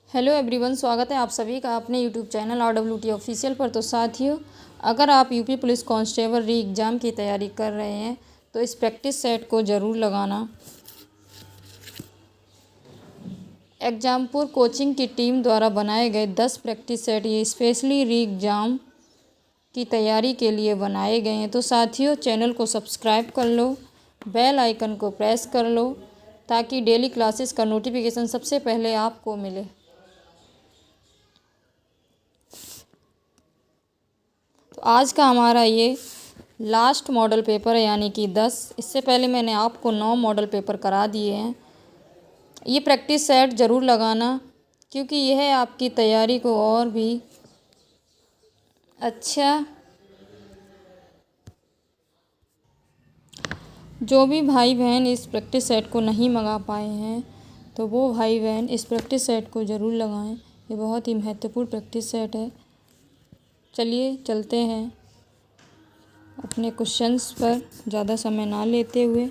Hello everyone, स्वागत है आप सभी का अपने यूट्यूब चैनल RWT ऑफिशियल पर। तो साथियों, अगर आप यूपी पुलिस कांस्टेबल री एग्ज़ाम की तैयारी कर रहे हैं तो इस प्रैक्टिस सेट को ज़रूर लगाना। एग्जामपुर कोचिंग की टीम द्वारा बनाए गए 10 प्रैक्टिस सेट ये स्पेशली री एग्ज़ाम की तैयारी के लिए बनाए गए हैं। तो साथियों, चैनल को सब्सक्राइब कर लो, बेल आइकन को प्रेस कर लो ताकि डेली क्लासेस का नोटिफिकेशन सबसे पहले आपको मिले। तो आज का हमारा ये लास्ट मॉडल पेपर है, यानी कि 10। इससे पहले मैंने आपको 9 मॉडल पेपर करा दिए हैं। ये प्रैक्टिस सेट ज़रूर लगाना क्योंकि यह आपकी तैयारी को और भी अच्छा। जो भी भाई बहन इस प्रैक्टिस सेट को नहीं मंगा पाए हैं तो वो भाई बहन इस प्रैक्टिस सेट को ज़रूर लगाएं। ये बहुत ही महत्वपूर्ण प्रैक्टिस सेट है। चलिए चलते हैं अपने क्वेश्चंस पर ज़्यादा समय ना लेते हुए।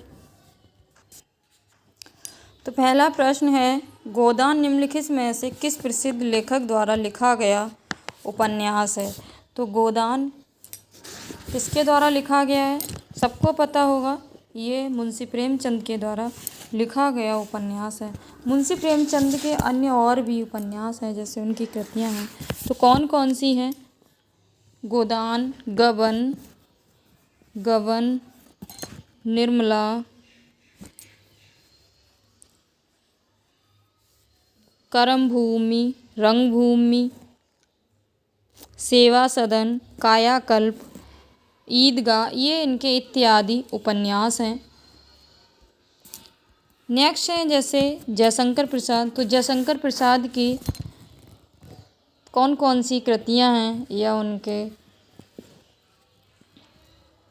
तो पहला प्रश्न है, गोदान निम्नलिखित में से किस प्रसिद्ध लेखक द्वारा लिखा गया उपन्यास है? तो गोदान किसके द्वारा लिखा गया है? सबको पता होगा, ये मुंशी प्रेमचंद के द्वारा लिखा गया उपन्यास है। मुंशी प्रेमचंद के अन्य और भी उपन्यास हैं, जैसे उनकी कृतियाँ हैं। तो कौन कौन सी हैं? गोदान, गबन, निर्मला, कर्मभूमि, रंगभूमि, सेवा सदन, कायाकल्प, ईदगाह, ये इनके इत्यादि उपन्यास हैं। नेक्स्ट है जैसे जयशंकर प्रसाद। तो जयशंकर प्रसाद की कौन कौन सी कृतियाँ हैं या उनके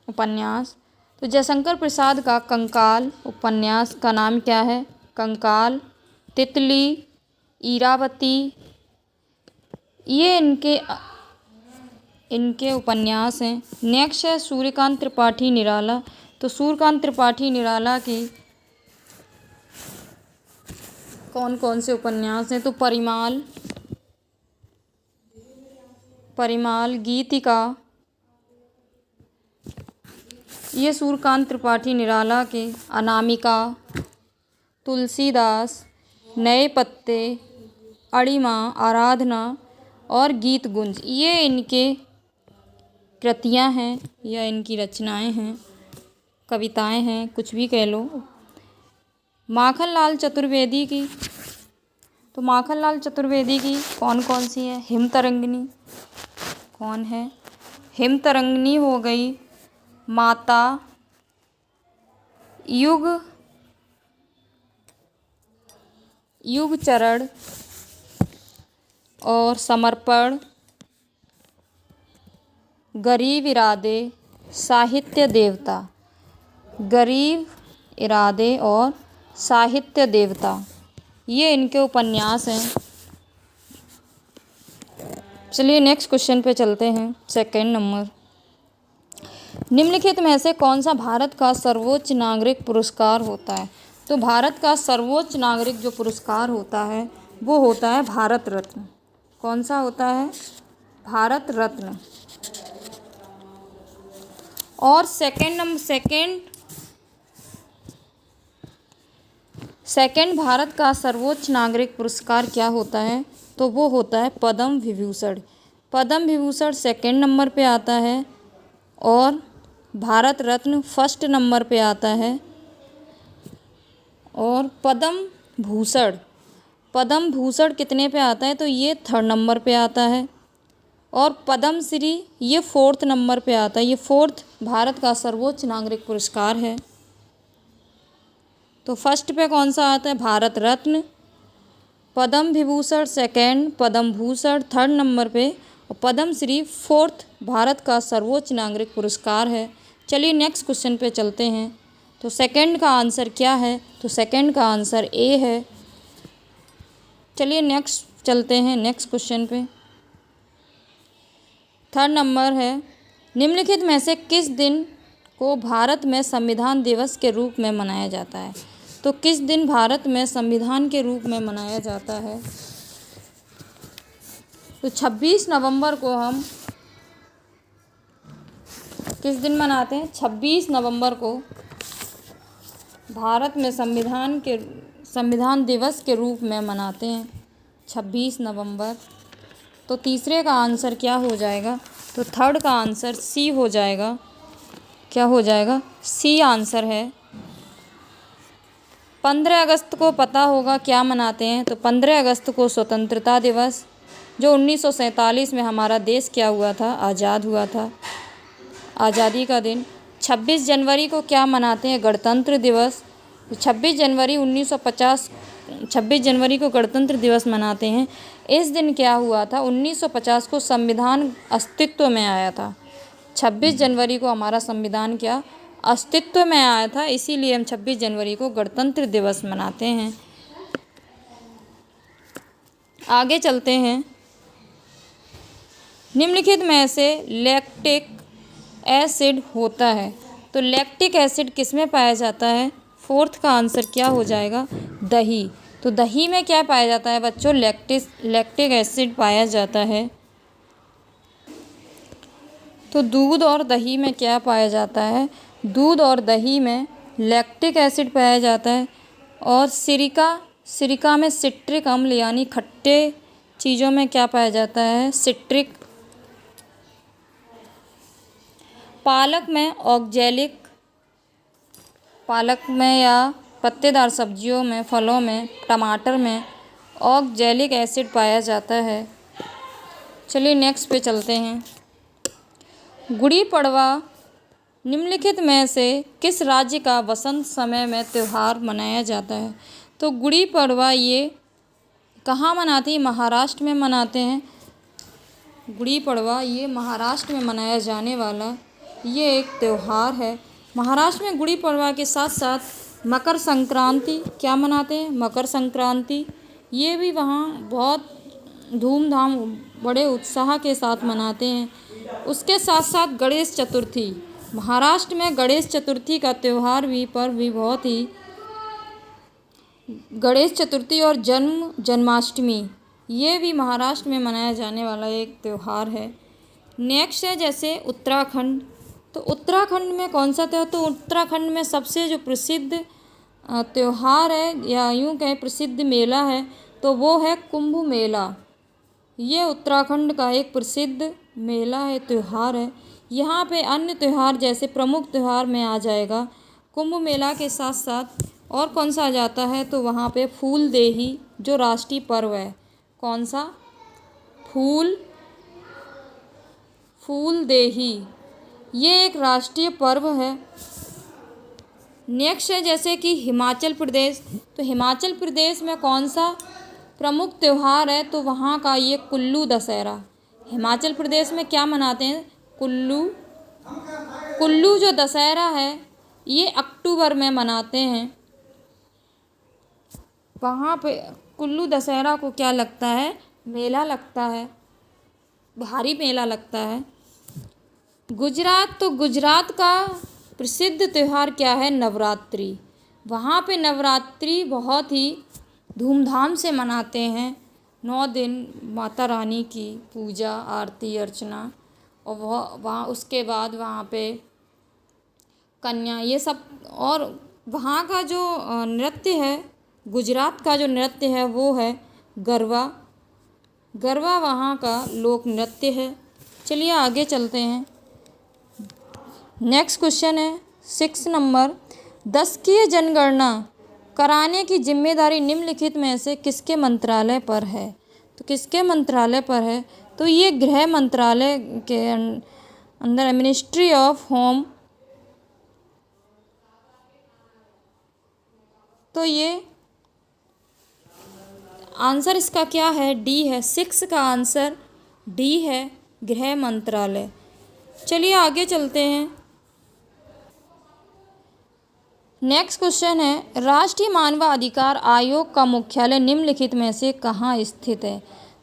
उपन्यास? तो जयशंकर प्रसाद का कंकाल उपन्यास का नाम क्या है? कंकाल, तितली, इरावती, ये इनके उपन्यास हैं। नेक्स्ट है सूर्यकांत त्रिपाठी निराला। तो सूर्यकांत त्रिपाठी निराला की कौन कौन से उपन्यास हैं? तो परिमाल, गीतिका, ये सूर्यकांत त्रिपाठी निराला के। अनामिका, तुलसीदास, नए पत्ते, अणिमा, आराधना और गीत गुंज, ये इनके कृतियाँ हैं या इनकी रचनाएं हैं, कविताएं हैं, कुछ भी कह लो। माखनलाल चतुर्वेदी की। तो माखनलाल चतुर्वेदी की कौन कौन सी है? हिमतरंगिनी, कौन है? हिमतरंगिनी हो गई, माता, युग चरण और समर्पण, गरीब इरादे, साहित्य देवता, गरीब इरादे और साहित्य देवता, ये इनके उपन्यास हैं। चलिए नेक्स्ट क्वेश्चन पे चलते हैं। सेकंड नंबर, निम्नलिखित में से कौन सा भारत का सर्वोच्च नागरिक पुरस्कार होता है? तो भारत का सर्वोच्च नागरिक जो पुरस्कार होता है वो होता है भारत रत्न। कौन सा होता है? भारत रत्न। और सेकंड भारत का सर्वोच्च नागरिक पुरस्कार क्या होता है? तो वो होता है पद्म विभूषण। पद्म विभूषण सेकंड नंबर पे आता है और भारत रत्न फर्स्ट नंबर पे आता है। और पद्म भूषण कितने पे आता है? तो ये थर्ड नंबर पे आता है। और पद्म श्री ये फोर्थ नंबर पे आता है। ये फोर्थ भारत का सर्वोच्च नागरिक पुरस्कार है। तो फर्स्ट पे कौन सा आता है? Bharat Ratna, Padma Vibhushan second, Padma Bhushan third number पे और पद्म श्री फोर्थ भारत का सर्वोच्च नागरिक पुरस्कार है। चलिए नेक्स्ट क्वेश्चन पे चलते हैं। तो सेकंड का आंसर क्या है? तो सेकंड का आंसर ए है। चलिए नेक्स्ट चलते हैं नेक्स्ट क्वेश्चन पे। थर्ड नंबर है, निम्नलिखित में से किस दिन को भारत में संविधान दिवस के रूप में मनाया जाता है? तो किस दिन भारत में संविधान के रूप में मनाया जाता है? तो 26 नवंबर को हम किस दिन मनाते हैं? 26 नवंबर को भारत में संविधान दिवस के रूप में मनाते हैं 26 नवंबर। तो तीसरे का आंसर क्या हो जाएगा? तो थर्ड का आंसर सी हो जाएगा। क्या हो जाएगा? सी आंसर है। 15 अगस्त को पता होगा क्या मनाते हैं? तो 15 अगस्त को स्वतंत्रता दिवस, जो 1947 में हमारा देश क्या हुआ था? आज़ाद हुआ था, आज़ादी का दिन। 26 जनवरी को क्या मनाते हैं? गणतंत्र दिवस। 26 जनवरी को गणतंत्र दिवस मनाते हैं। इस दिन क्या हुआ था? 1950 को संविधान अस्तित्व में आया था। 26 जनवरी को हमारा संविधान क्या अस्तित्व में आया था, इसीलिए हम 26 जनवरी को गणतंत्र दिवस मनाते हैं। आगे चलते हैं। निम्नलिखित में से लैक्टिक एसिड होता है, तो लैक्टिक एसिड किस में पाया जाता है? फोर्थ का आंसर क्या हो जाएगा? दही। तो दही में क्या पाया जाता है बच्चों? लैक्टिक एसिड पाया जाता है। तो दूध और दही में क्या पाया जाता है? दूध और दही में लैक्टिक एसिड पाया जाता है। और सिरका में सिट्रिक अम्ल यानी खट्टे चीज़ों में क्या पाया जाता है? सिट्रिक। पालक में ऑक्जेलिक, पालक में या पत्तेदार सब्जियों में, फलों में, टमाटर में ऑक्जेलिक एसिड पाया जाता है। चलिए नेक्स्ट पे चलते हैं। गुड़ी पड़वा निम्नलिखित में से किस राज्य का वसंत समय में त्यौहार मनाया जाता है? तो गुड़ी पड़वा ये कहाँ मनाती है? महाराष्ट्र में मनाते हैं। गुड़ी पड़वा ये महाराष्ट्र में मनाया जाने वाला ये एक त्यौहार है। महाराष्ट्र में गुड़ी पड़वा के साथ साथ मकर संक्रांति क्या मनाते हैं? मकर संक्रांति ये भी वहाँ बहुत धूमधाम बड़े उत्साह के साथ मनाते हैं। उसके साथ साथ गणेश चतुर्थी, महाराष्ट्र में गणेश चतुर्थी का त्यौहार भी पर्व भी बहुत ही, गणेश चतुर्थी और जन्माष्टमी ये भी महाराष्ट्र में मनाया जाने वाला एक त्यौहार है। नेक्स्ट है जैसे उत्तराखंड, तो उत्तराखंड में कौन सा त्यौहार? तो उत्तराखंड में सबसे जो प्रसिद्ध त्यौहार है या यूँ कहें प्रसिद्ध मेला है तो वो है कुंभ मेला। ये उत्तराखंड का एक प्रसिद्ध मेला है, त्यौहार है। यहाँ पे अन्य त्यौहार जैसे प्रमुख त्यौहार में आ जाएगा कुंभ मेला के साथ साथ और कौन सा आ जाता है? तो वहाँ पे फूलदेही जो राष्ट्रीय पर्व है। कौन सा? फूलदेही ये एक राष्ट्रीय पर्व है। नेक्स्ट है जैसे कि हिमाचल प्रदेश, तो हिमाचल प्रदेश में कौन सा प्रमुख त्यौहार है? तो वहाँ का ये कुल्लू दशहरा। हिमाचल प्रदेश में क्या मनाते हैं? कुल्लू जो दशहरा है ये अक्टूबर में मनाते हैं। वहाँ पे कुल्लू दशहरा को क्या लगता है? मेला लगता है, भारी मेला लगता है। गुजरात, तो गुजरात का प्रसिद्ध त्यौहार क्या है? नवरात्रि। वहाँ पे नवरात्रि बहुत ही धूमधाम से मनाते हैं। 9 दिन माता रानी की पूजा, आरती, अर्चना और वहाँ उसके बाद वहाँ पे कन्या ये सब। और वहाँ का जो नृत्य है, गुजरात का जो नृत्य है वो है गरबा। गरबा वहाँ का लोक नृत्य है। चलिए आगे चलते हैं। नेक्स्ट क्वेश्चन है 6 नंबर, 10 की जनगणना कराने की जिम्मेदारी निम्नलिखित में से किसके मंत्रालय पर है? तो किसके मंत्रालय पर है? तो ये गृह मंत्रालय के अंदर मिनिस्ट्री ऑफ होम। तो ये आंसर इसका क्या है? डी है। 6 का आंसर डी है, गृह मंत्रालय। चलिए आगे चलते हैं। नेक्स्ट क्वेश्चन है, राष्ट्रीय मानवाधिकार आयोग का मुख्यालय निम्नलिखित में से कहाँ स्थित है?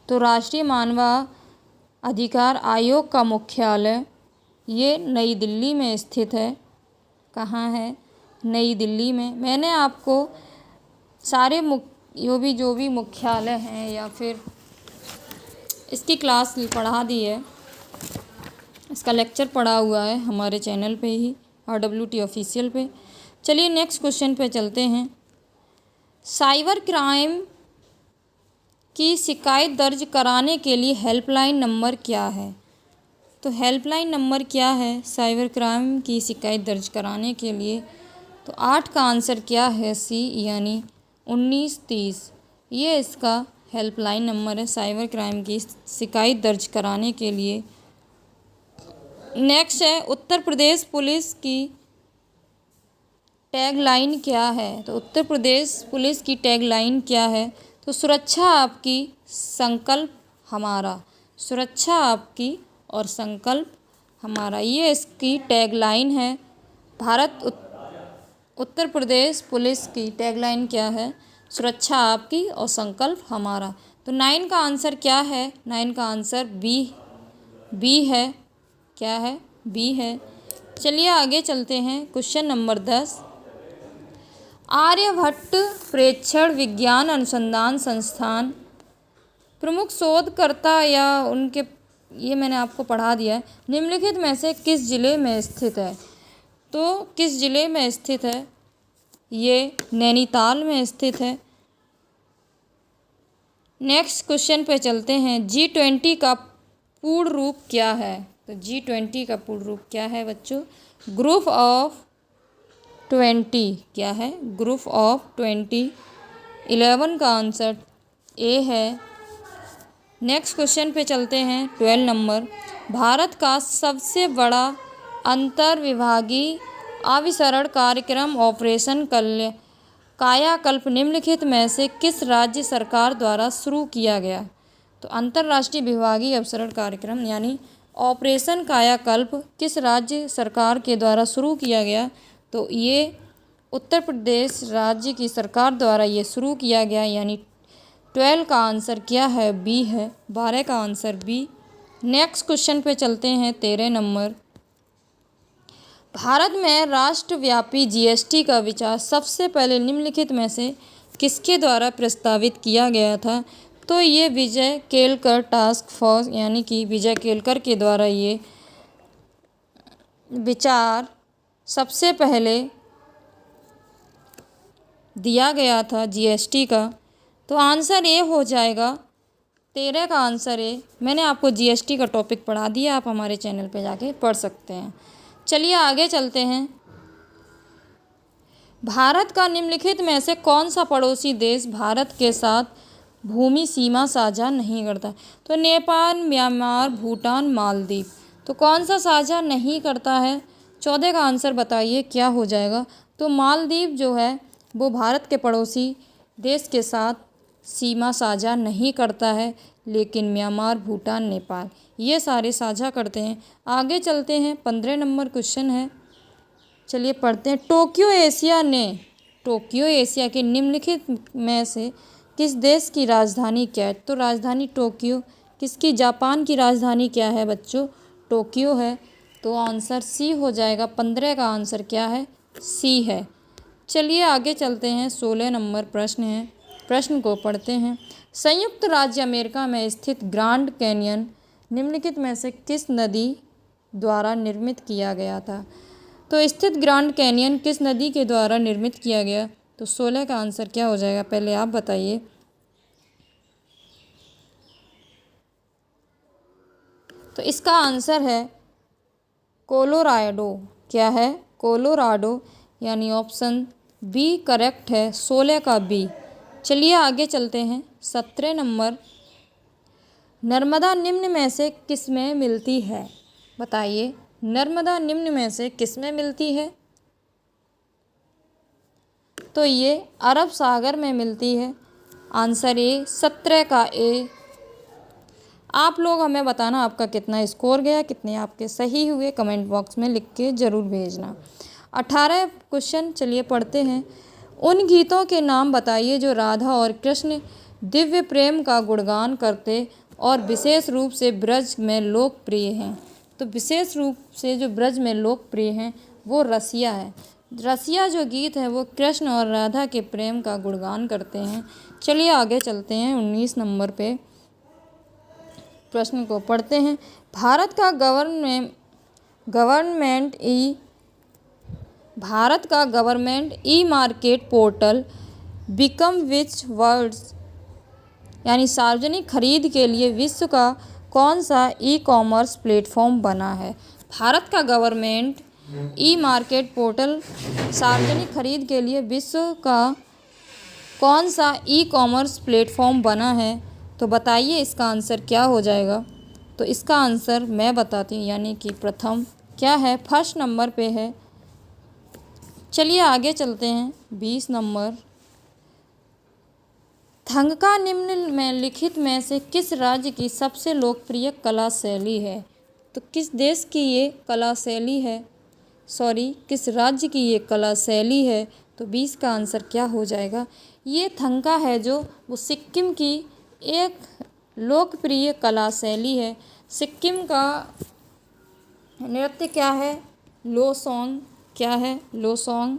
तो राष्ट्रीय मानवाधिकार आयोग का मुख्यालय ये नई दिल्ली में स्थित है। कहाँ है? नई दिल्ली में। मैंने आपको सारे जो भी मुख्यालय हैं या फिर इसकी क्लास पढ़ा दी है, इसका लेक्चर पढ़ा हुआ है हमारे चैनल पे ही, RWT ऑफिशियल पे। चलिए नेक्स्ट क्वेश्चन पे चलते हैं। साइबर क्राइम की शिकायत दर्ज कराने के लिए हेल्पलाइन नंबर क्या है? तो हेल्पलाइन नंबर क्या है साइबर क्राइम की शिकायत दर्ज कराने के लिए? तो 8 का आंसर क्या है? सी, यानी 1930। ये इसका हेल्पलाइन नंबर है साइबर क्राइम की शिकायत दर्ज कराने के लिए। नेक्स्ट है, उत्तर प्रदेश पुलिस की टैगलाइन क्या है? तो उत्तर प्रदेश पुलिस की टैगलाइन क्या है? तो सुरक्षा आपकी, संकल्प हमारा। सुरक्षा आपकी और संकल्प हमारा, ये इसकी टैगलाइन है। उत्तर प्रदेश पुलिस की टैगलाइन क्या है? सुरक्षा आपकी और संकल्प हमारा। तो 9 का आंसर क्या है? 9 का आंसर बी है। क्या है? बी है। चलिए आगे चलते हैं। Question number 10। आर्यभट्ट प्रेक्षण विज्ञान अनुसंधान संस्थान प्रमुख शोधकर्ता या उनके, ये मैंने आपको पढ़ा दिया है, निम्नलिखित में से किस जिले में स्थित है? तो किस जिले में स्थित है? ये नैनीताल में स्थित है। नेक्स्ट क्वेश्चन पे चलते हैं। G20 का पूर्ण रूप क्या है? तो G20 का पूर्ण रूप क्या है बच्चों? Group of 20। क्या है? Group of 20। 11 का आंसर ए है। नेक्स्ट क्वेश्चन पे चलते हैं। 12 नंबर। भारत का सबसे बड़ा अंतर्विभागीय अभिसरण कार्यक्रम ऑपरेशन कायाकल्प निम्नलिखित में से किस राज्य सरकार द्वारा शुरू किया गया? तो अंतर्राष्ट्रीय विभागीय अभिसरण कार्यक्रम यानी ऑपरेशन कायाकल्प किस राज्य सरकार के द्वारा शुरू किया गया? तो ये उत्तर प्रदेश राज्य की सरकार द्वारा ये शुरू किया गया, यानी 12 का आंसर क्या है? बी है। 12 का आंसर बी। नेक्स्ट क्वेश्चन पे चलते हैं। 13 नंबर। भारत में राष्ट्रव्यापी GST का विचार सबसे पहले निम्नलिखित में से किसके द्वारा प्रस्तावित किया गया था? तो ये विजय केलकर टास्क फोर्स यानी कि विजय केलकर के द्वारा ये विचार सबसे पहले दिया गया था GST का। तो आंसर ए हो जाएगा। 13 का आंसर ए। मैंने आपको GST का टॉपिक पढ़ा दिया, आप हमारे चैनल पे जाके पढ़ सकते हैं। चलिए आगे चलते हैं। भारत का निम्नलिखित में से कौन सा पड़ोसी देश भारत के साथ भूमि सीमा साझा नहीं करता? तो नेपाल, म्यांमार, भूटान, मालदीव। तो कौन सा साझा नहीं करता है? 14 का आंसर बताइए क्या हो जाएगा? तो मालदीव जो है वो भारत के पड़ोसी देश के साथ सीमा साझा नहीं करता है, लेकिन म्यांमार, भूटान, नेपाल ये सारे साझा करते हैं। आगे चलते हैं। 15 नंबर क्वेश्चन है, चलिए पढ़ते हैं। टोक्यो एशिया के निम्नलिखित में से किस देश की राजधानी क्या है? तो राजधानी टोक्यो। किसकी? जापान की राजधानी क्या है बच्चों? टोक्यो है। तो आंसर सी हो जाएगा। 15 का आंसर क्या है? सी है। चलिए आगे चलते हैं। 16 नंबर प्रश्न है, प्रश्न को पढ़ते हैं। संयुक्त राज्य अमेरिका में स्थित ग्रांड कैनियन निम्नलिखित में से किस नदी द्वारा निर्मित किया गया था? तो स्थित ग्रांड कैनियन किस नदी के द्वारा निर्मित किया गया? तो 16 का आंसर क्या हो जाएगा? पहले आप बताइए। तो इसका आंसर है कोलोराडो। क्या है? कोलोराडो, यानी ऑप्शन बी करेक्ट है। 16 का बी। चलिए आगे चलते हैं। 17 नंबर। नर्मदा निम्न में से किस में मिलती है? बताइए, नर्मदा निम्न में से किस में मिलती है? तो ये अरब सागर में मिलती है। Answer A. 17 का ए। आप लोग हमें बताना आपका कितना स्कोर गया, कितने आपके सही हुए, कमेंट बॉक्स में लिख के ज़रूर भेजना। 18 क्वेश्चन चलिए पढ़ते हैं। उन गीतों के नाम बताइए जो राधा और कृष्ण दिव्य प्रेम का गुणगान करते और विशेष रूप से ब्रज में लोकप्रिय हैं। तो विशेष रूप से जो ब्रज में लोकप्रिय हैं वो रसिया है। रसिया जो गीत है वो कृष्ण और राधा के प्रेम का गुणगान करते हैं। चलिए आगे चलते हैं। 19 नंबर पे प्रश्न को पढ़ते हैं। भारत का government e market portal become विच वर्ड्स, यानी सार्वजनिक खरीद के लिए विश्व का कौन सा ई कॉमर्स प्लेटफॉर्म बना है। भारत का गवर्नमेंट ई मार्केट पोर्टल सार्वजनिक खरीद के लिए विश्व का कौन सा ई कॉमर्स प्लेटफॉर्म बना है। तो बताइए इसका आंसर क्या हो जाएगा। तो इसका आंसर मैं बताती हूँ, यानी कि प्रथम क्या है, फर्स्ट नंबर पे है। चलिए आगे चलते हैं। 20 नंबर, थंका निम्न में लिखित में से किस राज्य की सबसे लोकप्रिय कला शैली है। तो किस देश की ये कला शैली है, किस राज्य की ये कला शैली है। तो 20 का आंसर क्या हो जाएगा। ये थंका है जो वो सिक्किम की एक लोकप्रिय कला शैली है। सिक्किम का नृत्य क्या है, लोसोंग। क्या है, लोसोंग।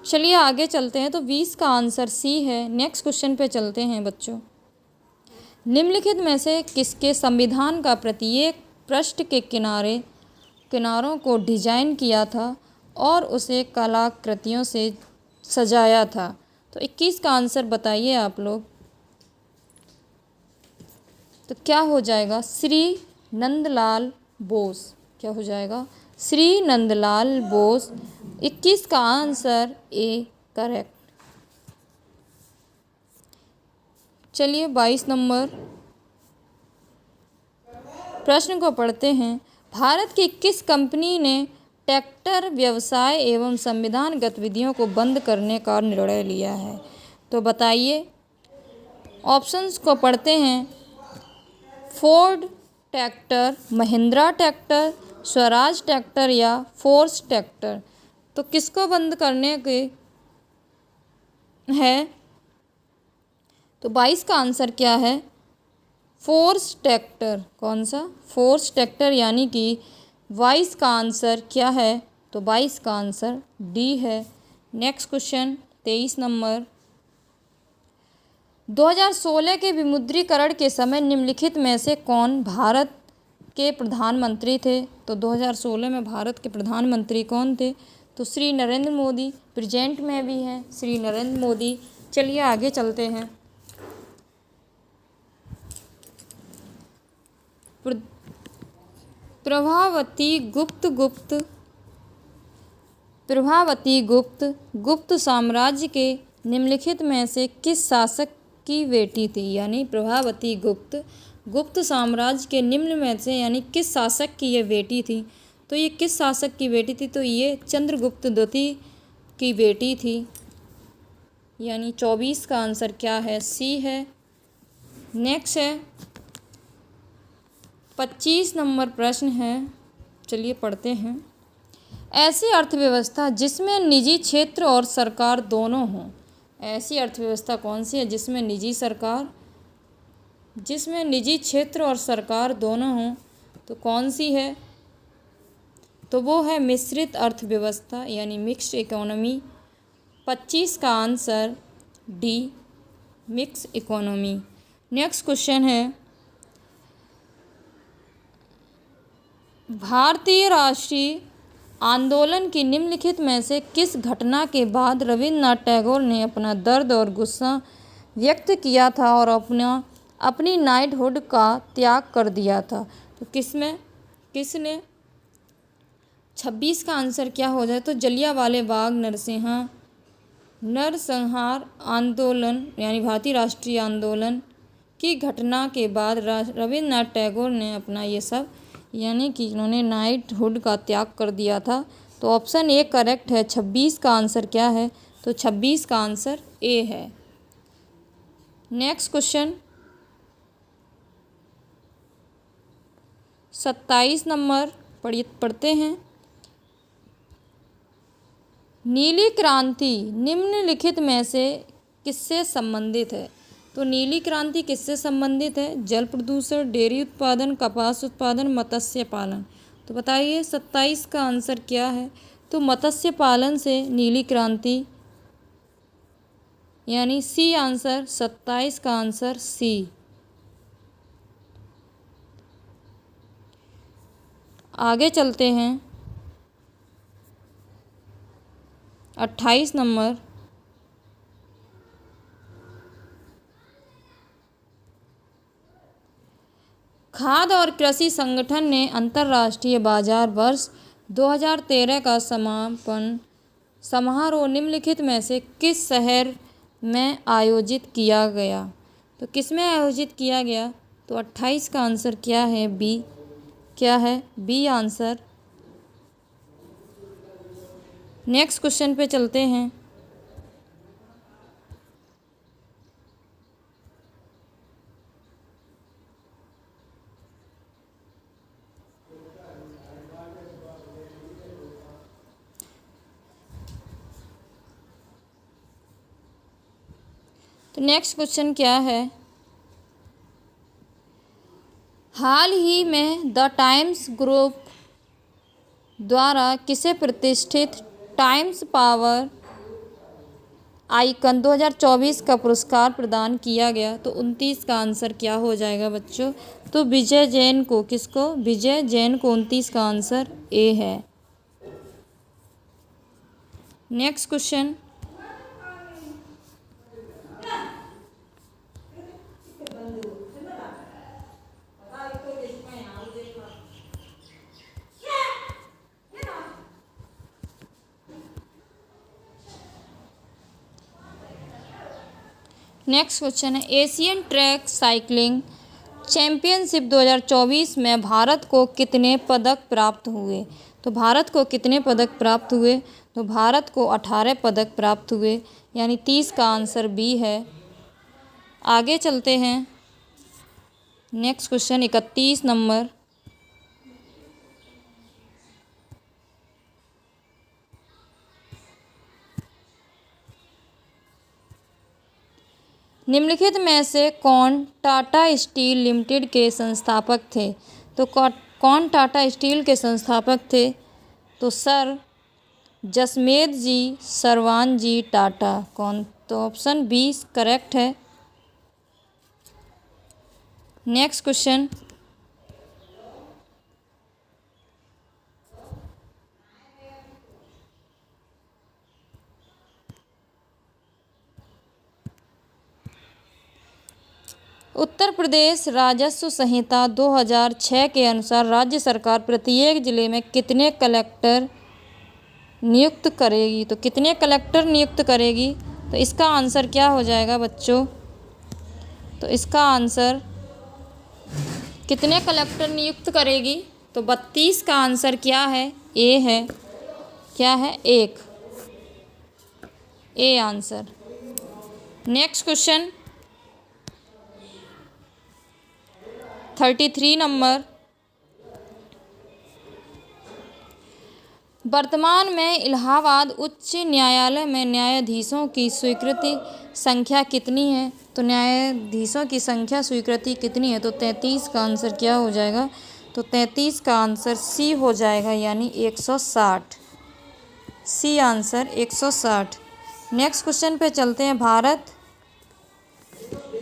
चलिए आगे चलते हैं। तो 20 का आंसर सी है। नेक्स्ट क्वेश्चन पे चलते हैं बच्चों। निम्नलिखित में से किसके संविधान का प्रत्येक पृष्ठ के किनारों को डिजाइन किया था और उसे कलाकृतियों से सजाया था। तो 21 का आंसर बताइए आप लोग। तो क्या हो जाएगा, श्री नंदलाल बोस। क्या हो जाएगा, श्री नंदलाल बोस। 21 का आंसर ए करेक्ट। चलिए 22 नंबर प्रश्न को पढ़ते हैं। भारत की किस कंपनी ने ट्रैक्टर व्यवसाय एवं संविधान गतिविधियों को बंद करने का निर्णय लिया है। तो बताइए, ऑप्शंस को पढ़ते हैं। Ford tractor, Mahindra tractor, Swaraj tractor या फोर्स ट्रैक्टर। तो किसको बंद करने के है। तो 22 का आंसर क्या है, फोर्स ट्रैक्टर। कौन सा, फोर्स ट्रैक्टर, यानी कि 22 का आंसर क्या है। तो 22 का आंसर डी है। नेक्स्ट क्वेश्चन 23 नंबर, 2016 के विमुद्रीकरण के समय निम्नलिखित में से कौन भारत के प्रधानमंत्री थे। तो 2016 में भारत के प्रधानमंत्री कौन थे। तो श्री नरेंद्र मोदी। प्रेजेंट में भी हैं श्री नरेंद्र मोदी। चलिए आगे चलते हैं। प्रभावती गुप्त साम्राज्य के निम्नलिखित में से किस शासक की बेटी थी। यानी प्रभावती गुप्त साम्राज्य के निम्न में से यानी किस शासक की ये बेटी थी। तो ये किस शासक की बेटी थी। तो ये चंद्रगुप्त द्वितीय की बेटी थी। यानी 24 का आंसर क्या है, सी है। नेक्स्ट है 25 नंबर प्रश्न है। चलिए पढ़ते हैं। ऐसी अर्थव्यवस्था जिसमें निजी क्षेत्र और सरकार दोनों हों। ऐसी अर्थव्यवस्था कौन सी है जिसमें निजी क्षेत्र और सरकार दोनों हों। तो कौन सी है। तो वो है मिश्रित अर्थव्यवस्था, यानी मिक्स्ड इकोनॉमी। 25 का answer D, mix economy. Next question है, भारतीय राष्ट्रीय आंदोलन की निम्नलिखित में से किस घटना के बाद रविन्द्रनाथ टैगोर ने अपना दर्द और गुस्सा व्यक्त किया था और अपनी नाइटहुड का त्याग कर दिया था। तो किसने 26 का आंसर क्या हो जाए। तो जलियांवाला बाग नरसंहार आंदोलन, यानी भारतीय राष्ट्रीय आंदोलन की घटना के बाद रविन्द्रनाथ टैगोर ने अपना ये सब, यानी कि इन्होंने नाइटहुड का त्याग कर दिया था। तो ऑप्शन ए करेक्ट है। 26 का आंसर क्या है। तो 26 का आंसर ए है। नेक्स्ट क्वेश्चन 27 नंबर पढ़ते हैं। नीली क्रांति निम्नलिखित में से किससे संबंधित है। तो नीली क्रांति किससे संबंधित है। जल प्रदूषण, डेयरी उत्पादन, कपास उत्पादन, मत्स्य पालन। तो बताइए 27 का आंसर क्या है। तो मत्स्य पालन से नीली क्रांति, यानी सी आंसर। 27 का आंसर सी। आगे चलते हैं 28 नंबर। खाद्य और कृषि संगठन ने अंतर्राष्ट्रीय बाजार वर्ष 2013 का समापन समारोह निम्नलिखित में से किस शहर में आयोजित किया गया? तो किस में आयोजित किया गया? तो 28 का आंसर क्या है? बी। क्या है? B answer. नेक्स्ट क्वेश्चन पे चलते हैं। तो नेक्स्ट क्वेश्चन क्या है? हाल ही में द टाइम्स ग्रुप द्वारा किसे प्रतिष्ठित टाइम्स पावर आइकन 2024 का पुरस्कार प्रदान किया गया? तो 29 का आंसर क्या हो जाएगा बच्चों? तो विजय जैन को। किसको? विजय जैन को। 29 का आंसर ए है। Next question. नेक्स्ट क्वेश्चन है एशियन ट्रैक साइकिलिंग चैंपियनशिप 2024 में भारत को कितने पदक प्राप्त हुए? तो भारत को कितने पदक प्राप्त हुए? तो भारत को 18 पदक प्राप्त हुए, यानी 30 का आंसर बी है। आगे चलते हैं। Next question 31 number. निम्नलिखित में से कौन टाटा स्टील लिमिटेड के संस्थापक थे? तो कौन टाटा स्टील के संस्थापक थे? तो सर जसमेद जी सरवान जी टाटा। कौन? तो ऑप्शन बी करेक्ट है। Next question. उत्तर प्रदेश राजस्व संहिता 2006 के अनुसार राज्य सरकार प्रत्येक जिले में कितने कलेक्टर नियुक्त करेगी? तो कितने कलेक्टर नियुक्त करेगी? तो इसका आंसर क्या हो जाएगा बच्चों? तो इसका आंसर कितने कलेक्टर नियुक्त करेगी? तो 32 का आंसर क्या है? ए है। क्या है? 1। A answer. Next question 33 number. वर्तमान में इलाहाबाद उच्च न्यायालय में न्यायाधीशों की स्वीकृति संख्या कितनी है? तो न्यायाधीशों की संख्या स्वीकृति कितनी है? तो 33 का आंसर क्या हो जाएगा? तो 33 का आंसर सी हो जाएगा, यानी 160। C answer 160। नेक्स्ट क्वेश्चन पे चलते हैं।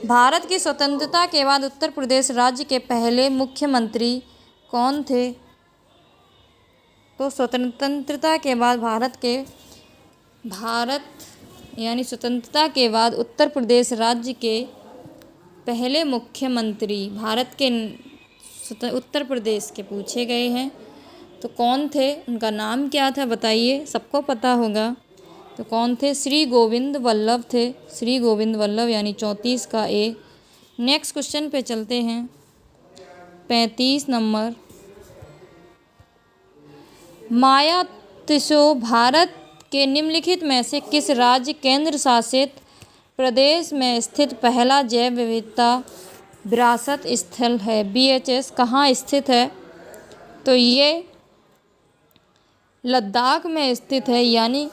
भारत की स्वतंत्रता के बाद उत्तर प्रदेश राज्य के पहले मुख्यमंत्री कौन थे? तो स्वतंत्रता के बाद यानी स्वतंत्रता के बाद उत्तर प्रदेश राज्य के पहले मुख्यमंत्री भारत के उत्तर प्रदेश के पूछे गए हैं। तो कौन थे? उनका नाम क्या था बताइए, सबको पता होगा। तो कौन थे? श्री गोविंद वल्लभ थे। श्री गोविंद वल्लभ, यानी 34 का ए। नेक्स्ट क्वेश्चन पे चलते हैं। 35 नंबर। मायातिसो भारत के निम्नलिखित में से किस राज्य केंद्र शासित प्रदेश में स्थित पहला जैव विविधता विरासत स्थल है? BHS कहाँ स्थित है? तो ये लद्दाख में स्थित है, यानी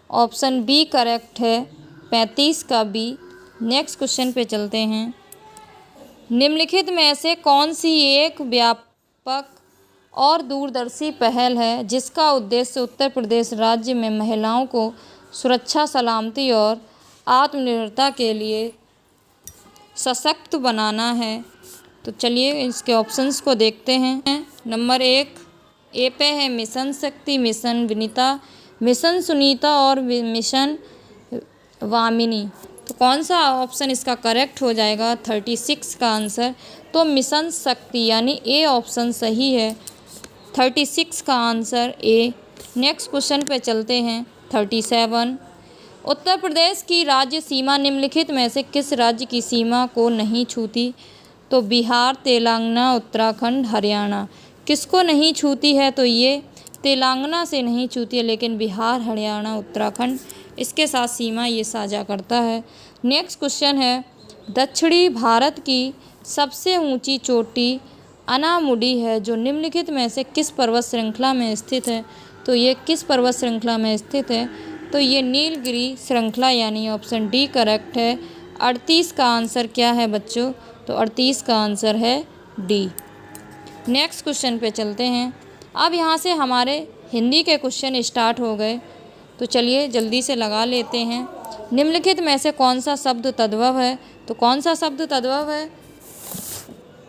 ऑप्शन बी करेक्ट है। 35 का बी। नेक्स्ट क्वेश्चन पे चलते हैं। निम्नलिखित में से कौन सी एक व्यापक और दूरदर्शी पहल है जिसका उद्देश्य उत्तर प्रदेश राज्य में महिलाओं को सुरक्षा, सलामती और आत्मनिर्भरता के लिए सशक्त बनाना है? तो चलिए इसके ऑप्शंस को देखते हैं। नंबर 1 ए पे है मिशन शक्ति, मिशन विनीता, मिशन सुनीता और मिशन वामिनी। तो कौन सा ऑप्शन इसका करेक्ट हो जाएगा? 36 का आंसर। तो मिशन शक्ति यानी ए ऑप्शन सही है। 36 का आंसर ए। नेक्स्ट क्वेश्चन पे चलते हैं। 37, उत्तर प्रदेश की राज्य सीमा निम्नलिखित में से किस राज्य की सीमा को नहीं छूती? तो बिहार, तेलंगाना, उत्तराखंड, हरियाणा। किसको नहीं छूती है? तो ये तेलंगाना से नहीं छूती है, लेकिन बिहार, हरियाणा, उत्तराखंड इसके साथ सीमा ये साझा करता है। नेक्स्ट क्वेश्चन है, दक्षिणी भारत की सबसे ऊंची चोटी अनामुडी है जो निम्नलिखित में से किस पर्वत श्रृंखला में स्थित है? तो ये किस पर्वत श्रृंखला में स्थित है? तो ये नीलगिरी श्रृंखला यानी ऑप्शन डी करेक्ट है। 38 का आंसर क्या है बच्चों? तो 38 का आंसर है डी। नेक्स्ट क्वेश्चन पे चलते हैं। अब यहाँ से हमारे हिंदी के क्वेश्चन स्टार्ट हो गए, तो चलिए जल्दी से लगा लेते हैं। निम्नलिखित में से कौन सा शब्द तद्भव है? तो कौन सा शब्द तद्भव है?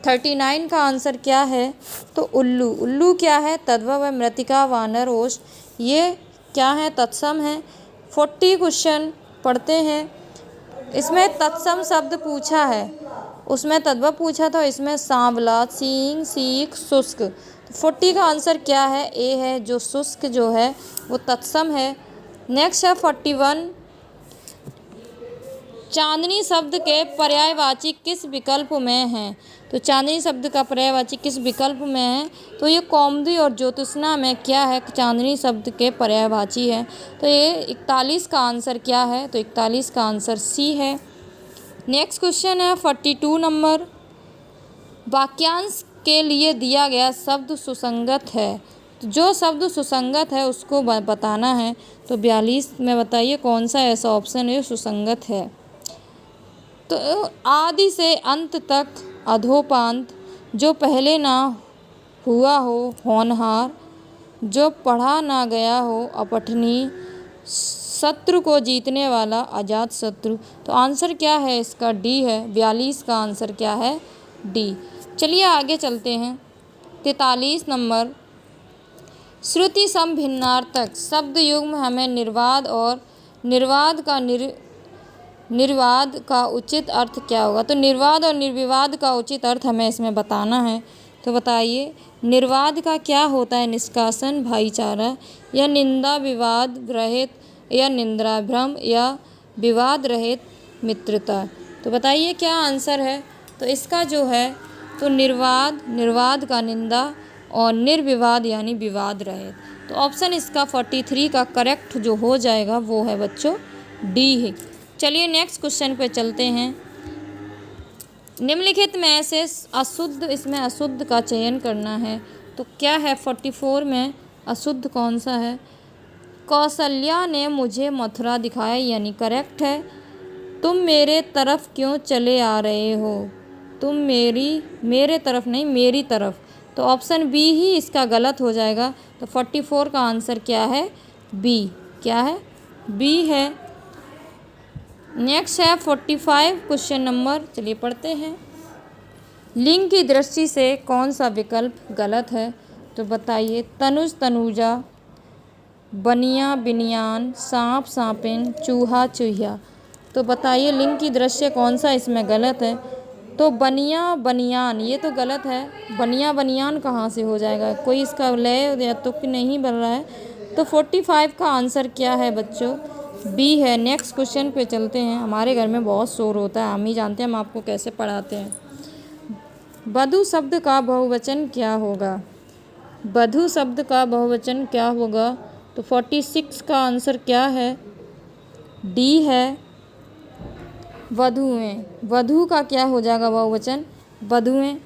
39 का आंसर क्या है? तो उल्लू। उल्लू क्या है? तद्भव है। मृतिका, वानर, ओष्ठ ये क्या है? तत्सम है। 40 क्वेश्चन पढ़ते हैं। इसमें तत्सम शब्द पूछा है, उसमें तद्भव पूछा था, इसमें सांवला, सींग, सीख, शुष्क। 40 का आंसर क्या है? ए है, जो शुष्क जो है वो तत्सम है। नेक्स्ट है 41, चांदनी शब्द के पर्यायवाची किस विकल्प में है? तो चांदनी शब्द का पर्यायवाची किस विकल्प में है? तो ये कौमुदी और ज्योत्स्ना में क्या है? चांदनी शब्द के पर्यायवाची है। तो ये 41 का आंसर क्या है? तो 41 का आंसर सी है। नेक्स्ट क्वेश्चन है 42 नंबर, वाक्यांश के लिए दिया गया शब्द सुसंगत है। तो जो शब्द सुसंगत है उसको बताना है। तो 42 में बताइए कौन सा ऐसा ऑप्शन है सुसंगत है? तो आदि से अंत तक अधोपांत, जो पहले ना हुआ हो होनहार, जो पढ़ा ना गया हो अपठनीय, शत्रु को जीतने वाला अजात शत्रु। तो आंसर क्या है इसका? डी है। 42 का आंसर क्या है? डी। चलिए आगे चलते हैं। 43 नंबर, श्रुति सम भिन्नार्थक शब्द युग्म हमें निर्वाद और निर्वाद का उचित अर्थ क्या होगा? तो निर्वाद और निर्विवाद का उचित अर्थ हमें इसमें बताना है। तो बताइए निर्वाद का क्या होता है? निष्कासन, भाईचारा, या निंदा विवाद रहित, या निंद्रा भ्रम, या विवाद रहित मित्रता। तो बताइए क्या आंसर है? तो इसका जो है तो निर्वाद का निंदा, और निर्विवाद यानी विवाद रहित। तो ऑप्शन इसका 43 का करेक्ट जो हो जाएगा वो है बच्चों डी है। चलिए नेक्स्ट क्वेश्चन पे चलते हैं। निम्नलिखित में से अशुद्ध, इसमें अशुद्ध का चयन करना है। तो क्या है 44 में अशुद्ध कौन सा है? कौशल्या ने मुझे मथुरा दिखाया यानी करेक्ट है। तुम मेरे तरफ क्यों चले आ रहे हो? तुम मेरे तरफ नहीं, मेरी तरफ। तो ऑप्शन बी ही इसका गलत हो जाएगा। तो 44 का आंसर क्या है? बी। क्या है? बी है। नेक्स्ट है 45 क्वेश्चन नंबर, चलिए पढ़ते हैं। लिंग की दृष्टि से कौन सा विकल्प गलत है? तो बताइए तनुज, तनुजा, बनिया, बिनियान, सांप, सांपिन, चूहा, चूहिया। तो बताइए लिंग की दृष्टि से कौन सा इसमें गलत है? तो बनिया, बनियान ये तो गलत है। बनिया, बनियान कहाँ से हो जाएगा? कोई इसका लय या तुक नहीं बन रहा है। तो 45 का आंसर क्या है बच्चों? बी है। नेक्स्ट क्वेश्चन पे चलते हैं। हमारे घर में बहुत शोर होता है, हम ही जानते हैं हम आपको कैसे पढ़ाते हैं। वधू शब्द का बहुवचन क्या होगा? वधू शब्द का बहुवचन क्या होगा? तो 46 का आंसर क्या है? डी है। वधुएं। वधू का क्या हो जाएगा बहुवचन? वधुएं।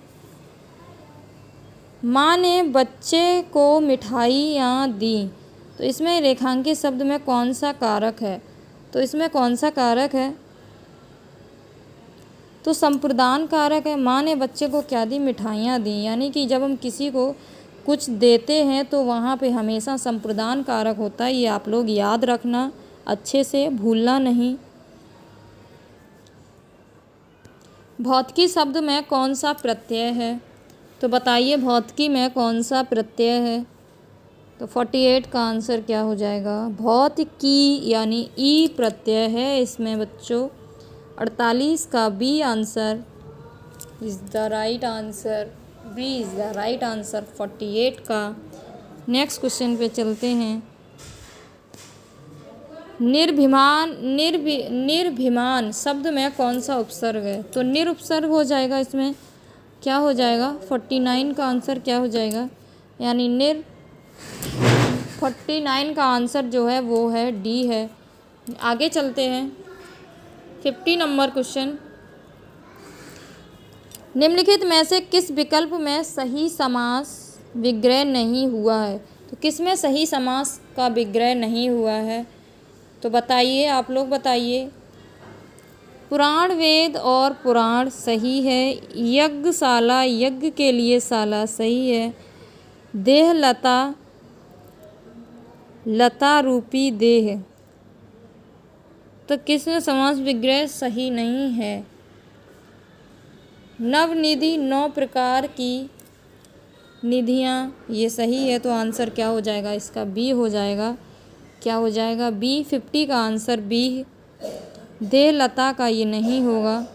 माँ ने बच्चे को मिठाइयाँ दी। तो इसमें रेखांकित शब्द में कौन सा कारक है? तो इसमें कौन सा कारक है? तो संप्रदान कारक है। माँ ने बच्चे को क्या दी? मिठाइयाँ दी। यानी कि जब हम किसी को कुछ देते हैं तो वहाँ पे हमेशा संप्रदान कारक होता है। ये आप लोग याद रखना अच्छे से, भूलना नहीं। भौतिकी शब्द में कौन सा प्रत्यय है? तो बताइए भौतिकी में कौन सा प्रत्यय है? तो 48 का आंसर क्या हो जाएगा? भौतिकी यानी ई प्रत्यय है इसमें बच्चों। 48 का B answer is the right answer. B is the right answer 48 का। नेक्स्ट क्वेश्चन पे चलते हैं। निर्भिमान शब्द में कौन सा उपसर्ग है? तो निर उपसर्ग हो जाएगा इसमें। क्या हो जाएगा? 49 का आंसर क्या हो जाएगा? यानी 49 का आंसर जो है वो है डी है। आगे चलते हैं। 50 नंबर क्वेश्चन। निम्नलिखित में से किस विकल्प में सही समास विग्रह नहीं हुआ है? तो किस में सही समास का विग्रह नहीं हुआ है? तो बताइए, आप लोग बताइए। पुराण वेद और पुराण सही है। यज्ञशाला यज्ञ के लिए शाला सही है। देह लता लता रूपी देह, तो किसमें समास विग्रह सही नहीं है? नवनिधि 9 प्रकार की निधियाँ, ये सही है। तो आंसर क्या हो जाएगा इसका? बी हो जाएगा। क्या हो जाएगा? बी। 50 का आंसर बी। देह लता का ये नहीं होगा,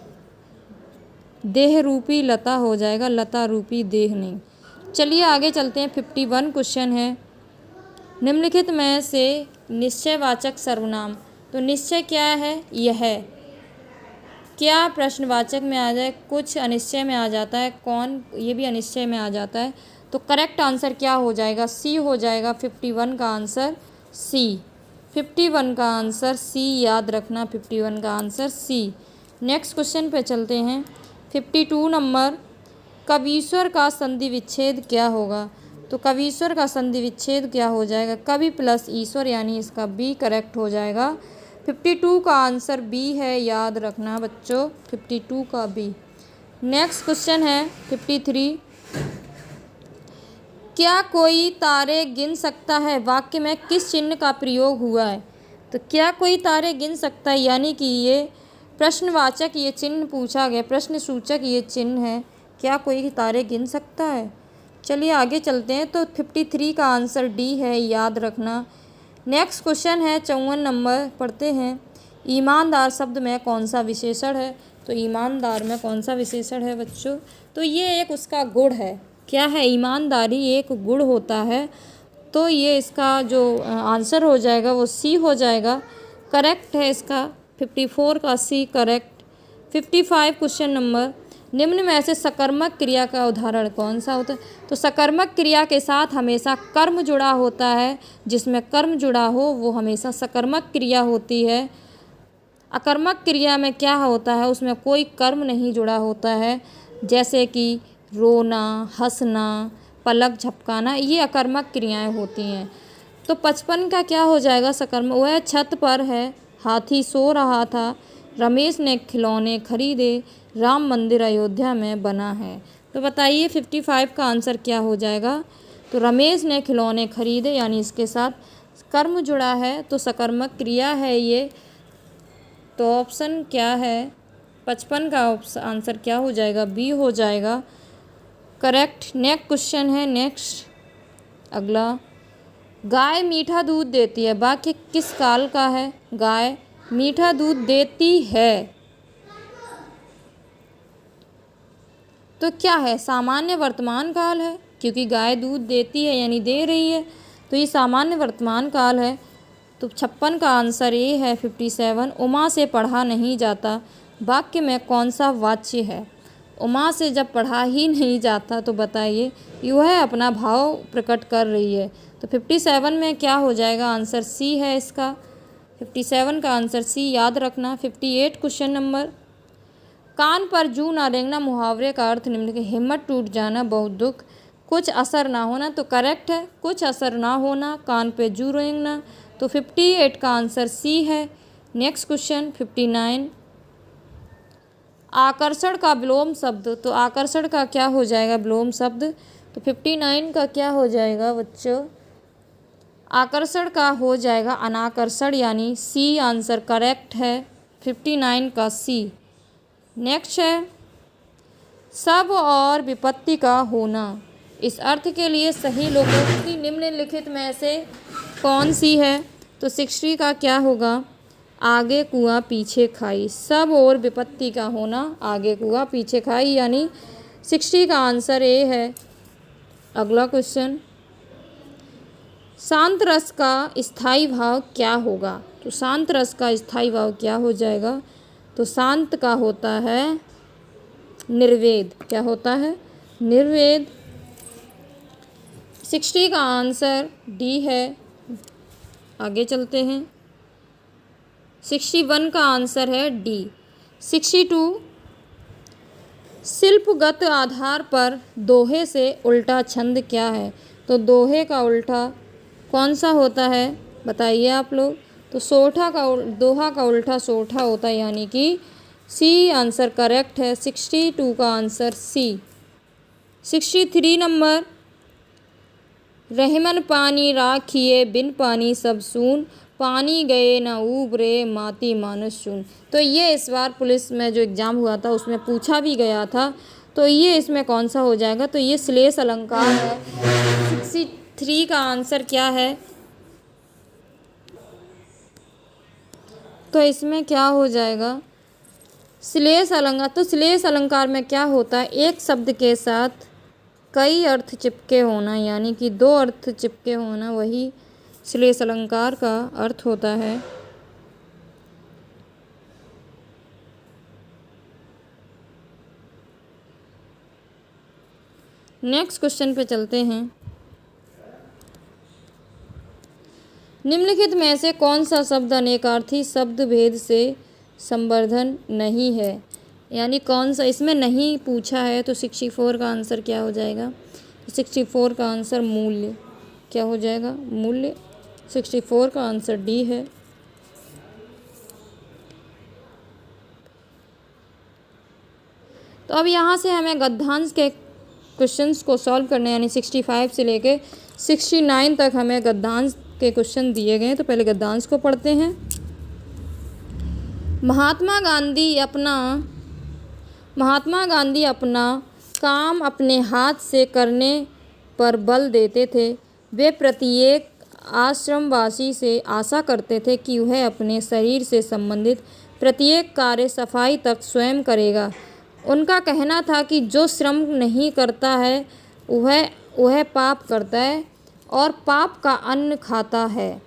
देह रूपी लता हो जाएगा, लता रूपी देह नहीं। चलिए आगे चलते हैं। 51 क्वेश्चन है। निम्नलिखित में से निश्चयवाचक सर्वनाम, तो निश्चय क्या है? यह है। क्या प्रश्नवाचक में आ जाए, कुछ अनिश्चय में आ जाता है, कौन, ये भी अनिश्चय में आ जाता है। तो करेक्ट आंसर क्या हो जाएगा? सी हो जाएगा। 51 का आंसर सी। 51 का आंसर सी, याद रखना 51 का आंसर सी। नेक्स्ट क्वेश्चन पे चलते हैं। 52 नंबर। कवीश्वर का संधि विच्छेद क्या होगा? तो कवीश्वर का संधि विच्छेद क्या हो जाएगा? कवि प्लस ईश्वर, यानी इसका बी करेक्ट हो जाएगा। 52 का आंसर बी है, याद रखना बच्चों 52 का बी। नेक्स्ट क्वेश्चन है 53। क्या कोई तारे गिन सकता है? वाक्य में किस चिन्ह का प्रयोग हुआ है? तो क्या कोई तारे गिन सकता है, यानी कि ये प्रश्नवाचक ये चिन्ह पूछा गया, प्रश्न सूचक ये चिन्ह है। क्या कोई तारे गिन सकता है? चलिए आगे चलते हैं। तो 53 का आंसर डी है, याद रखना। नेक्स्ट क्वेश्चन है 54 नंबर, पढ़ते हैं। ईमानदार शब्द में कौन सा विशेषण है? तो ईमानदार में कौन सा विशेषण है बच्चों? तो ये एक उसका गुण है। क्या है? ईमानदारी एक गुण होता है। तो ये इसका जो आंसर हो जाएगा वो सी हो जाएगा। करेक्ट है इसका 54 का सी करेक्ट। 55 question number. निम्न में से सकर्मक क्रिया का उदाहरण कौन सा होता है? तो सकर्मक क्रिया के साथ हमेशा कर्म जुड़ा होता है। जिसमें कर्म जुड़ा हो वो हमेशा सकर्मक क्रिया होती है। अकर्मक क्रिया में क्या होता है? उसमें कोई कर्म नहीं जुड़ा होता है। जैसे कि रोना, हंसना, पलक झपकाना, ये अकर्मक क्रियाएं होती हैं। तो 55 का क्या हो जाएगा? सकर्मक। वह छत पर है, हाथी सो रहा था, रमेश ने खिलौने खरीदे, राम मंदिर अयोध्या में बना है। तो बताइए 55 का आंसर क्या हो जाएगा? तो रमेश ने खिलौने खरीदे, यानी इसके साथ कर्म जुड़ा है, तो सकर्मक क्रिया है ये। तो ऑप्शन क्या है? 55 का आंसर क्या हो जाएगा? बी हो जाएगा करेक्ट। नेक्स्ट क्वेश्चन है। नेक्स्ट अगला। गाय मीठा दूध देती है, वाक्य किस काल का है? गाय मीठा दूध देती है, तो क्या है? सामान्य वर्तमान काल है, क्योंकि गाय दूध देती है यानी दे रही है, तो ये सामान्य वर्तमान काल है। तो 56 का आंसर ये है 57। उमा से पढ़ा नहीं जाता, वाक्य में कौन सा वाच्य है? उमा से जब पढ़ा ही नहीं जाता तो बताइए, यह अपना भाव प्रकट कर रही है। तो 57 में क्या हो जाएगा? आंसर सी है इसका। 57 का आंसर सी, याद रखना। 58 क्वेश्चन नंबर। कान पर जू ना रेंगना मुहावरे का अर्थ निम्न के हिम्मत टूट जाना, बहुत दुख, कुछ असर ना होना। तो करेक्ट है, कुछ असर ना होना, कान पे जू रेंगना। तो 58 का आंसर सी है। Next question 59। आकर्षण का विलोम शब्द, तो आकर्षण का क्या हो जाएगा विलोम शब्द? तो 59 का क्या हो जाएगा बच्चों? आकर्षण का हो जाएगा अनाकर्षण, यानी सी आंसर करेक्ट है 59 का सी। नेक्स्ट है सब और विपत्ति का होना, इस अर्थ के लिए सही लोकोक्ति निम्नलिखित में से कौन सी है? तो 60 का क्या होगा? आगे कुआं पीछे खाई, सब और विपत्ति का होना आगे कुआं पीछे खाई, यानी 60 का आंसर ए है। अगला क्वेश्चन, शांत रस का स्थायी भाव क्या होगा? तो शांत रस का स्थायी भाव क्या हो जाएगा? तो शांत का होता है निर्वेद। क्या होता है? निर्वेद। 60 का आंसर डी है। आगे चलते हैं। 61 का आंसर है डी। 62, शिल्पगत आधार पर दोहे से उल्टा छंद क्या है? तो दोहे का उल्टा कौन सा होता है? बताइए आप लोग। तो दोहा का उल्टा सोठा होता है, यानी कि सी आंसर करेक्ट है। 62 का आंसर सी। 63 नंबर, रहमन पानी राखिए बिन पानी सब सून, पानी गए न उबरे माती मानुष चून। तो ये इस बार पुलिस में जो एग्ज़ाम हुआ था उसमें पूछा भी गया था। तो ये इसमें कौन सा हो जाएगा? तो ये श्लेष अलंकार है। 63 का आंसर क्या है? तो इसमें क्या हो जाएगा? श्लेष अलंकार। तो श्लेष अलंकार में क्या होता है? एक शब्द के साथ कई अर्थ चिपके होना, यानी कि 2 अर्थ चिपके होना, वही श्लेष अलंकार का अर्थ होता है। नेक्स्ट क्वेश्चन पे चलते हैं। निम्नलिखित में से कौन सा शब्द अनेकार्थी शब्द भेद से संवर्धन नहीं है? यानी कौन सा इसमें नहीं पूछा है। तो 64 का आंसर क्या हो जाएगा? 64 का आंसर मूल्य। क्या हो जाएगा? मूल्य। 64 का आंसर डी है। तो अब यहाँ से हमें गद्यांश के क्वेश्चंस को सॉल्व करने, यानी 65 से लेके 69 तक हमें गद्यांश के क्वेश्चन दिए गए हैं। तो पहले गद्यांश को पढ़ते हैं। महात्मा गांधी अपना काम अपने हाथ से करने पर बल देते थे। वे प्रत्येक आश्रमवासी से आशा करते थे कि वह अपने शरीर से संबंधित प्रत्येक कार्य सफाई तक स्वयं करेगा। उनका कहना था कि जो श्रम नहीं करता है वह पाप करता है और पाप का अन्न खाता है।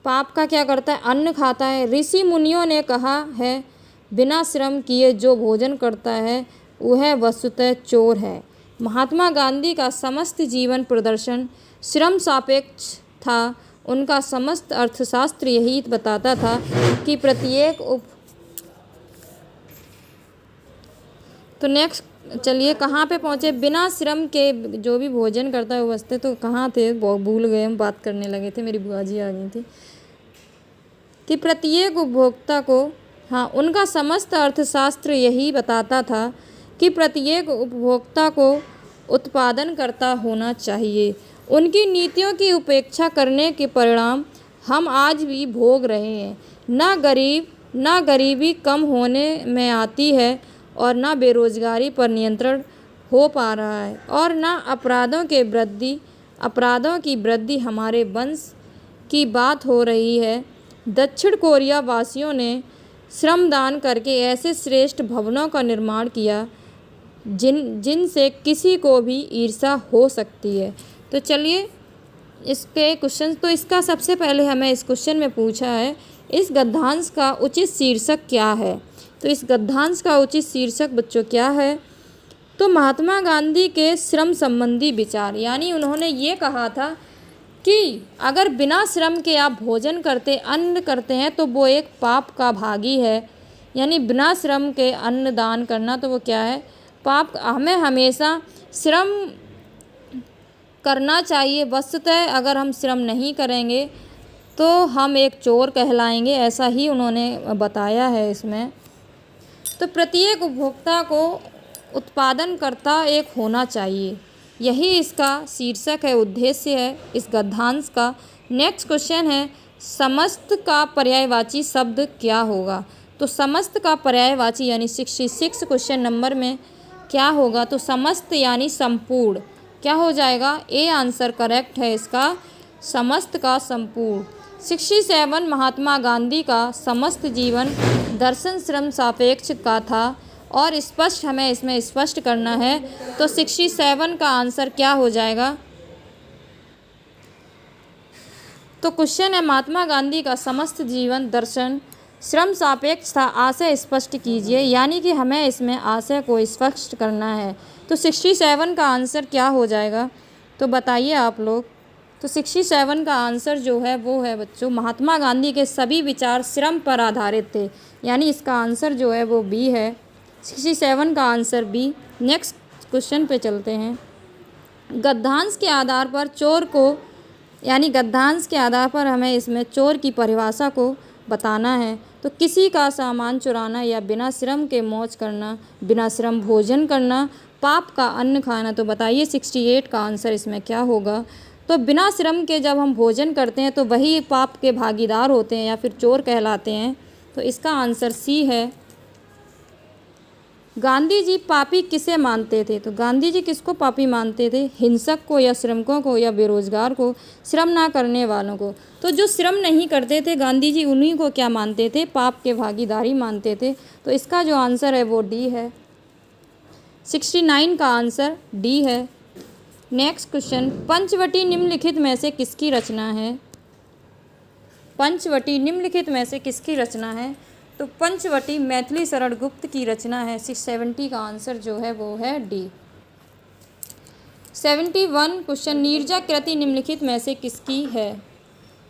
पाप का क्या करता है? अन्न खाता है। ऋषि मुनियों ने कहा है, बिना श्रम किए जो भोजन करता है वह वस्तुतः चोर है। महात्मा गांधी का समस्त जीवन प्रदर्शन श्रम सापेक्ष था। उनका समस्त अर्थशास्त्र यही बताता था कि प्रत्येक तो नेक्स्ट चलिए कहाँ पे पहुँचे? बिना श्रम के जो भी भोजन करता है वो वस्तु। तो कहाँ थे? भूल गए, हम बात करने लगे थे, मेरी बुआ जी आ गई थी। कि प्रत्येक उपभोक्ता को, हाँ, उनका समस्त अर्थशास्त्र यही बताता था कि प्रत्येक उपभोक्ता को उत्पादनकर्ता होना चाहिए। उनकी नीतियों की उपेक्षा करने के परिणाम हम आज भी भोग रहे हैं। ना गरीबी कम होने में आती है और ना बेरोजगारी पर नियंत्रण हो पा रहा है और ना अपराधों की वृद्धि हमारे वंश की बात हो रही है। दक्षिण कोरिया वासियों ने श्रमदान करके ऐसे श्रेष्ठ भवनों का निर्माण किया जिनसे किसी को भी ईर्ष्या हो सकती है। तो चलिए इसके क्वेश्चन, तो इसका सबसे पहले हमें इस क्वेश्चन में पूछा है, इस गद्यांश का उचित शीर्षक क्या है? तो इस गद्यांश का उचित शीर्षक बच्चों क्या है? तो महात्मा गांधी के श्रम संबंधी विचार, यानी उन्होंने ये कहा था कि अगर बिना श्रम के आप भोजन करते, अन्न करते हैं तो वो एक पाप का भागी है। यानी बिना श्रम के अन्न दान करना तो वो क्या है? पाप। हमें हमेशा श्रम करना चाहिए। वस्तुतः अगर हम श्रम नहीं करेंगे तो हम एक चोर कहलाएंगे, ऐसा ही उन्होंने बताया है इसमें। तो प्रत्येक उपभोक्ता को उत्पादनकर्ता एक होना चाहिए, यही इसका शीर्षक है, उद्देश्य है इस गद्यांश का। नेक्स्ट क्वेश्चन है, समस्त का पर्यायवाची शब्द क्या होगा? तो समस्त का पर्यायवाची यानी 66 क्वेश्चन नंबर में क्या होगा? तो समस्त यानी संपूर्ण, क्या हो जाएगा? ए आंसर करेक्ट है इसका, समस्त का संपूर्ण। 67 महात्मा गांधी का समस्त जीवन दर्शन श्रम सापेक्ष का था और स्पष्ट हमें इसमें स्पष्ट करना है। तो 67 का आंसर क्या हो जाएगा? तो क्वेश्चन है महात्मा गांधी का समस्त जीवन दर्शन श्रम सापेक्ष था, आशय स्पष्ट कीजिए, यानी कि हमें इसमें आशय को स्पष्ट करना है। तो 67 का आंसर क्या हो जाएगा? तो बताइए आप लोग। तो 67 का आंसर जो है वो है बच्चों, महात्मा गांधी के सभी विचार श्रम पर आधारित थे, यानी इसका आंसर जो है वो बी है। 67 का आंसर बी। नेक्स्ट क्वेश्चन पे चलते हैं। गद्यांश के आधार पर चोर को, यानी गद्यांश के आधार पर हमें इसमें चोर की परिभाषा को बताना है। तो किसी का सामान चुराना या बिना श्रम के मौज करना, बिना श्रम भोजन करना, पाप का अन्न खाना। तो बताइए 68 का आंसर इसमें क्या होगा? तो बिना श्रम के जब हम भोजन करते हैं तो वही पाप के भागीदार होते हैं या फिर चोर कहलाते हैं। तो इसका आंसर सी है। गांधी जी पापी किसे मानते थे? तो गांधी जी किसको पापी मानते थे? हिंसक को या श्रमिकों को या बेरोजगार को, श्रम ना करने वालों को। तो जो श्रम नहीं करते थे गांधी जी उन्हीं को क्या मानते थे? पाप के भागीदारी मानते थे। तो इसका जो आंसर है वो डी है। 69 का आंसर डी है। नेक्स्ट क्वेश्चन, पंचवटी निम्नलिखित में से किसकी रचना है? पंचवटी निम्नलिखित में से किसकी रचना है? तो पंचवटी मैथिली शरण गुप्त की रचना है। 670 का आंसर जो है वो है डी। 71 क्वेश्चन, नीरजा कृति निम्नलिखित में से किसकी है?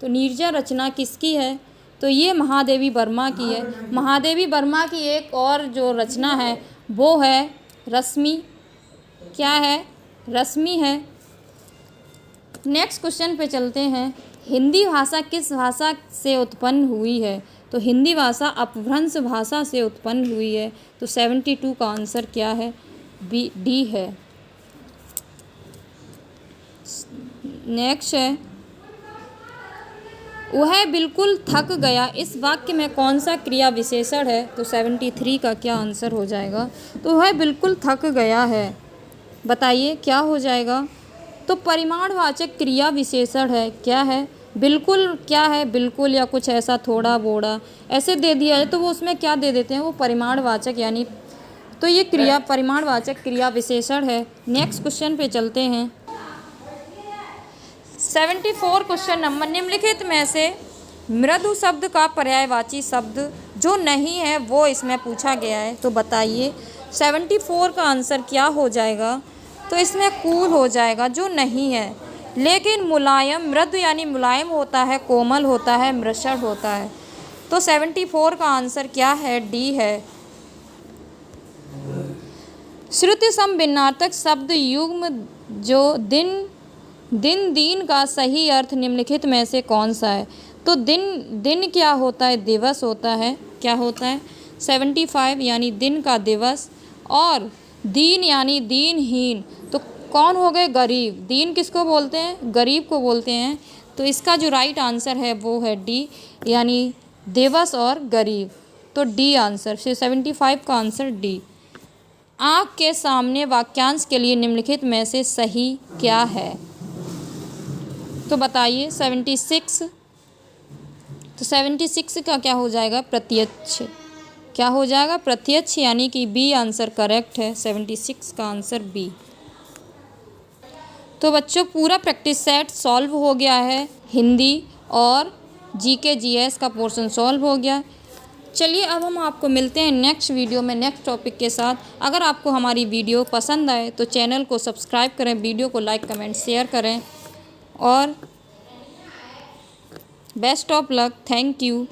तो नीरजा रचना किसकी है? तो ये महादेवी वर्मा की है। महादेवी वर्मा की एक और जो रचना है वो है रश्मि। क्या है? रश्मि है। नेक्स्ट क्वेश्चन पे चलते हैं। हिंदी भाषा किस भाषा से उत्पन्न हुई है? तो हिंदी भाषा अपभ्रंश भाषा से उत्पन्न हुई है। तो 72 का आंसर क्या है? बी डी है। नेक्स्ट है, वह बिल्कुल थक गया, इस वाक्य में कौन सा क्रिया विशेषण है? तो 73 का क्या आंसर हो जाएगा? तो वह बिल्कुल थक गया है। बताइए क्या हो जाएगा? तो परिमाणवाचक क्रिया विशेषण है। क्या है? बिल्कुल। क्या है? बिल्कुल या कुछ ऐसा थोड़ा बोड़ा ऐसे दे दिया है तो वो उसमें क्या दे देते हैं? वो परिमाणवाचक, यानी तो ये क्रिया परिमाणवाचक क्रिया विशेषण है। नेक्स्ट क्वेश्चन पे चलते हैं। 74 क्वेश्चन नंबर, निम्नलिखित में से मृदु शब्द का पर्यायवाची शब्द जो नहीं है वो इसमें पूछा गया है। तो बताइए 74 का आंसर क्या हो जाएगा? तो इसमें कूल हो जाएगा, जो नहीं है। लेकिन मुलायम, मृदु यानी मुलायम होता है, कोमल होता है, मृषण होता है। तो 74 का आंसर क्या है? डी है। श्रुति सम भिन्नार्थक शब्द युग्म जो दीन का सही अर्थ निम्नलिखित में से कौन सा है? तो दिन क्या होता है? दिवस होता है। क्या होता है? 75 यानी दिन का दिवस, और दीन यानी दीनहीन। तो कौन हो गए? गरीब। दीन किसको बोलते हैं? गरीब को बोलते हैं। तो इसका जो राइट आंसर है वो है डी, यानी दिवस और गरीब। तो डी आंसर, 75 का आंसर डी। आँख के सामने वाक्यांश के लिए निम्नलिखित में से सही क्या है? तो बताइए 76। तो 76 का क्या हो जाएगा? प्रत्यक्ष। क्या हो जाएगा? प्रत्यक्ष, यानी कि बी आंसर करेक्ट है। 76 का आंसर बी। तो बच्चों पूरा प्रैक्टिस सेट सॉल्व हो गया है। हिंदी और जीके जीएस का पोर्शन सॉल्व हो गया। चलिए अब हम आपको मिलते हैं नेक्स्ट वीडियो में नेक्स्ट टॉपिक के साथ। अगर आपको हमारी वीडियो पसंद आए तो चैनल को सब्सक्राइब करें, वीडियो को लाइक कमेंट शेयर करें, और best of luck. Thank you.